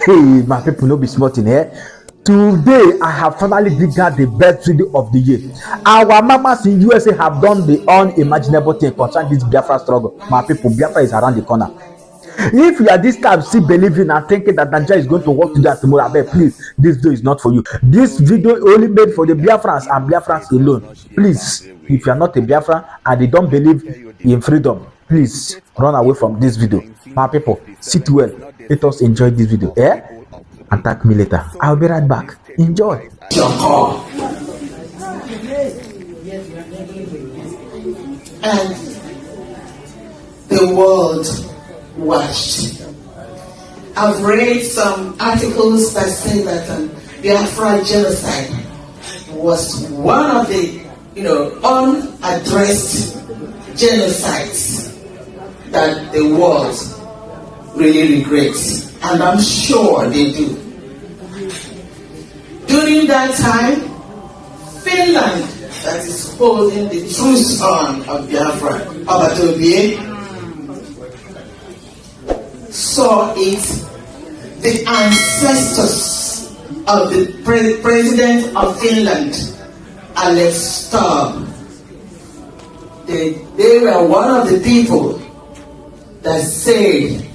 Hey, my people, no be smart in here. Today, I have finally dig out the best video of the year. Our mamas in USA have done the unimaginable thing concerning this Biafra struggle. My people, Biafra is around the corner. If you are this type still believing and thinking that Nigeria is going to work today and tomorrow, I beg, please, this video is not for you. This video only made for the Biafrans and Biafrans alone. Please, if you are not a Biafran and they don't believe in freedom, please run away from this video. My people, sit well. Let us enjoy this video. And thank me later. I'll be right back. Enjoy. Your call. And the world watched. I've read some articles that say that Biafra genocide was one of the unaddressed genocides that the world really regrets, and I'm sure they do. During that time, Finland, that is holding the true son of Biafra, Obatobie, saw it, the ancestors of the president of Finland, Alex Stubb. They were one of the people that said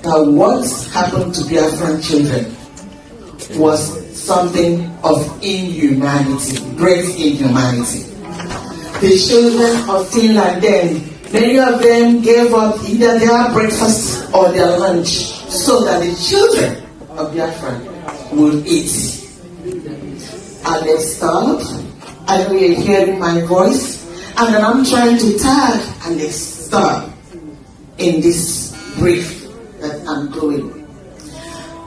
that what happened to Biafran children was something of inhumanity, great inhumanity. The children of Finland then, many of them gave up either their breakfast or their lunch so that the children of Biafra would eat. Alex Stubb, I know you're hearing my voice, and then I'm trying to tag Alex Stubb in this brief that I'm doing.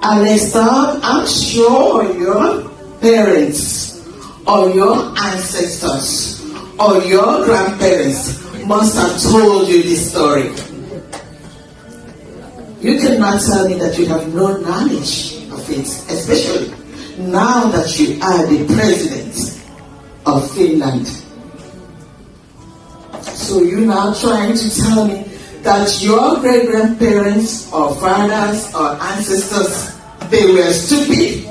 Alex Stubb, I'm sure your parents or your ancestors or your grandparents must have told you this story. You cannot tell me that you have no knowledge of it, especially now that you are the president of Finland. So you're now trying to tell me that your great-grandparents or fathers or ancestors, they were stupid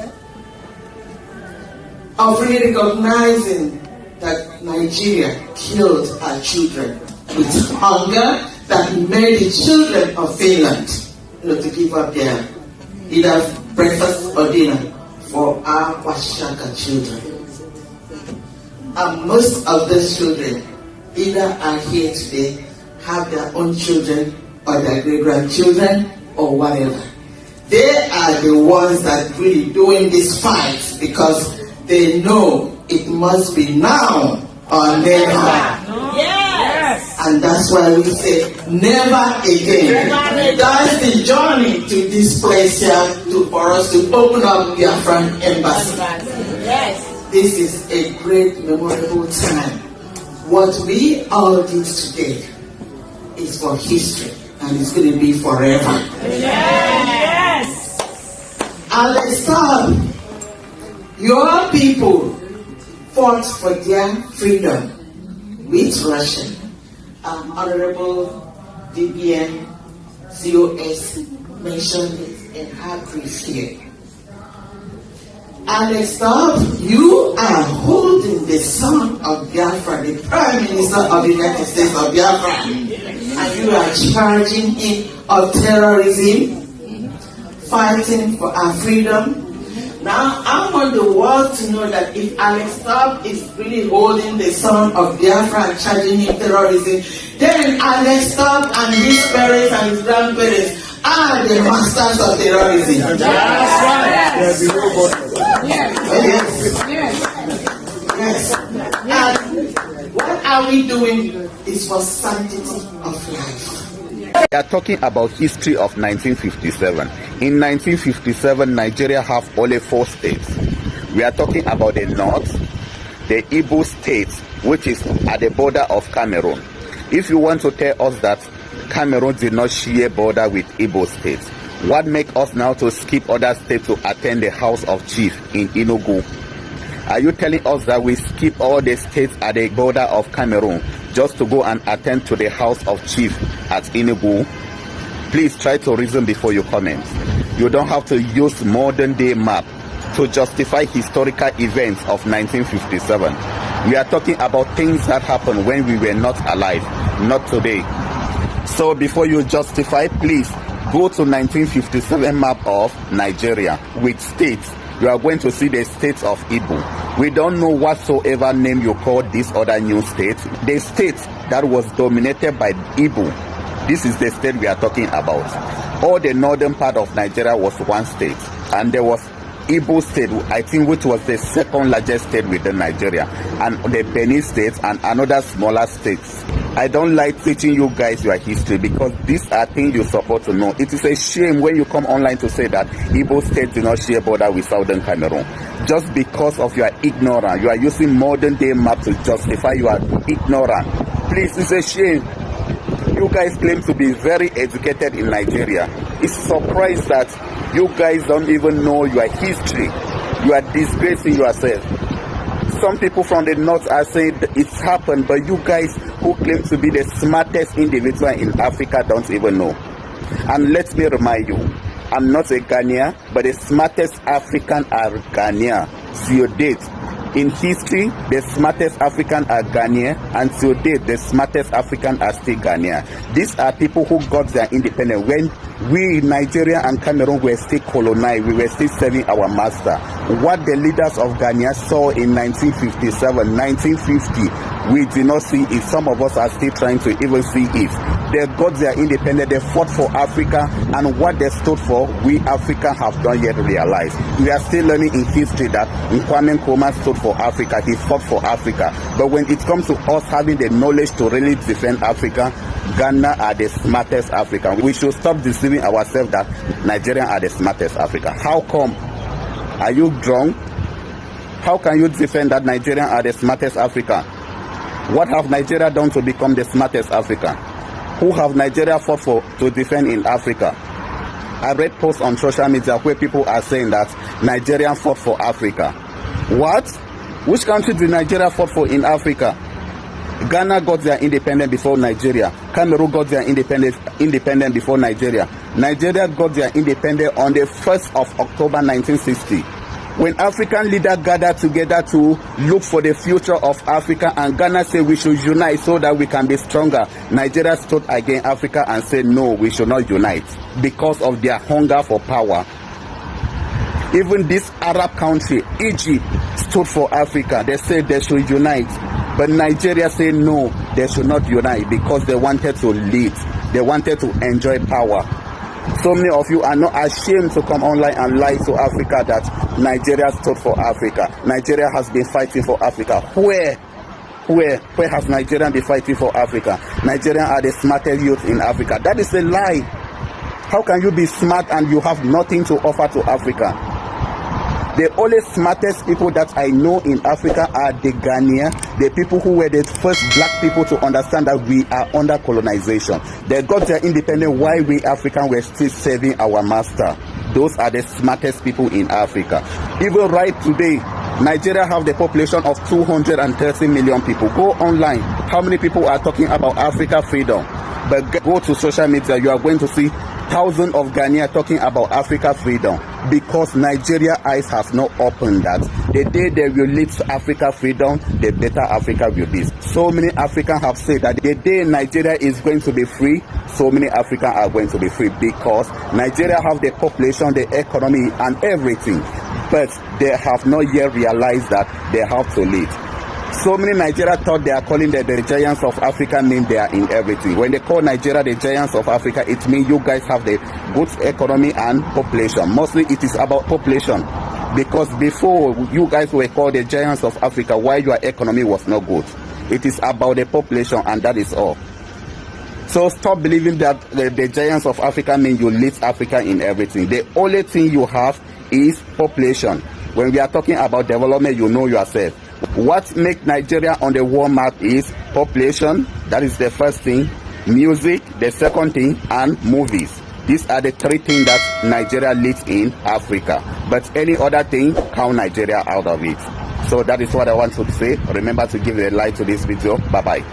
of really recognizing that Nigeria killed our children with hunger that made the children of Finland to give up their either breakfast or dinner for our Washaka children. And most of those children either are here today, have their own children or their great-grandchildren or whatever. They are the ones that really doing this fight because they know it must be now or never. Yes. And that's why we say never again. That's the journey to this place here for us to open up Biafra Embassy. Yes. This is a great memorable time. What we all did today is for history, and it's going to be forever. Yes. Alex Stubb, your people fought for their freedom with Russia. Honorable DBN COS mentioned it in her brief here. Alex Stubb, you are holding the son of Biafra, the Prime Minister of the United States of Biafra, and you are charging him of terrorism, fighting for our freedom. Now, I want the world to know that if Alex Stubb is really holding the son of Biafra and charging him terrorism, then Alex Stubb and his parents and his grandparents are the masters of terrorism. That's right. Yes. And what are we doing is for sanctity of life. We are talking about history of 1957. In 1957, Nigeria have only 4 states. We are talking about the north, the Igbo state, which is at the border of Cameroon. If you want to tell us that Cameroon did not share border with Igbo states, what makes us now to skip other states to attend the House of Chief in Enugu? Are you telling us that we skip all the states at the border of Cameroon just to go and attend to the House of Chief at Enugu? Please try to reason before you comment. You don't have to use modern day map to justify historical events of 1957. We are talking about things that happened when we were not alive, not today. So before you justify, please go to 1957 map of Nigeria with states. You are going to see the states of Igbo. We don't know whatsoever name you call this other new state. The state that was dominated by Igbo, this is the state we are talking about. All the northern part of Nigeria was one state, and there was Igbo state, I think, which was the second largest state within Nigeria, and the Benin state and another smaller states. I don't like teaching you guys your history because these are things you're supposed to know. It is a shame when you come online to say that Igbo state do not share border with Southern Cameroon. Just because of your ignorance, you are using modern day map to justify your ignorance. Please, it's a shame. You guys claim to be very educated in Nigeria. It's surprised that you guys don't even know your history. You are disgracing yourself. Some people from the north are saying it's happened, but you guys who claim to be the smartest individual in Africa don't even know. And let me remind you, I'm not a Ghanaian, but the smartest African are Ghanaian. To date, in history, the smartest African are Ghanaian, and to date, the smartest African are still Ghanaian. These are people who got their independence when we, Nigeria and Cameroon, were still colonized. We were still serving our master. What the leaders of Ghana saw in 1957, 1950, we did not see it. Some of us are still trying to even see it. They got their independence. They fought for Africa, and what they stood for, we Africans have not yet realized. We are still learning in history that Kwame Nkrumah stood for Africa. He fought for Africa. But when it comes to us having the knowledge to really defend Africa, Ghana are the smartest Africa. We should stop deceiving ourselves that Nigerians are the smartest Africa. How come? Are you drunk? How can you defend that Nigerians are the smartest Africa? What have Nigeria done to become the smartest Africa? Who have Nigeria fought for to defend in Africa? I read posts on social media where people are saying that Nigeria fought for Africa. What? Which country did Nigeria fought for in Africa? Ghana got their independence before Nigeria. Cameroon got their independence before Nigeria. Nigeria got their independence on the 1st of October 1960. When African leaders gathered together to look for the future of Africa, and Ghana said we should unite so that we can be stronger, Nigeria stood against Africa and said no, we should not unite because of their hunger for power. Even this Arab country, Egypt, stood for Africa. They said they should unite. But Nigeria said no, they should not unite because they wanted to lead. They wanted to enjoy power. So many of you are not ashamed to come online and lie to Africa that Nigeria stood for Africa. Nigeria has been fighting for Africa. Where has Nigeria been fighting for Africa? Nigerians are the smartest youth in Africa. That is a lie. How can you be smart and you have nothing to offer to Africa? The only smartest people that I know in Africa are the Ghanaians, the people who were the first black people to understand that we are under colonization. They got their independence while we Africans were still serving our master. Those are the smartest people in Africa. Even right today, Nigeria have the population of 230 million people. Go online. How many people are talking about Africa freedom? But go to social media, you are going to see thousands of Ghanaians talking about Africa freedom because Nigeria eyes have not opened that. The day they will lead to Africa freedom, the better Africa will be. So many Africans have said that the day Nigeria is going to be free, so many Africans are going to be free because Nigeria have the population, the economy and everything, but they have not yet realized that they have to lead. So many Nigeria thought they are calling the giants of Africa, mean they are in everything. When they call Nigeria the giants of Africa, it means you guys have the good economy and population. Mostly it is about population. Because before you guys were called the giants of Africa, why your economy was not good. It is about the population and that is all. So stop believing that the giants of Africa mean you lead Africa in everything. The only thing you have is population. When we are talking about development, you know yourself. What makes Nigeria on the world map is population, that is the first thing, music, the second thing, and movies. These are the three things that Nigeria leads in Africa. But any other thing, count Nigeria out of it. So that is what I want to say. Remember to give a like to this video. Bye-bye.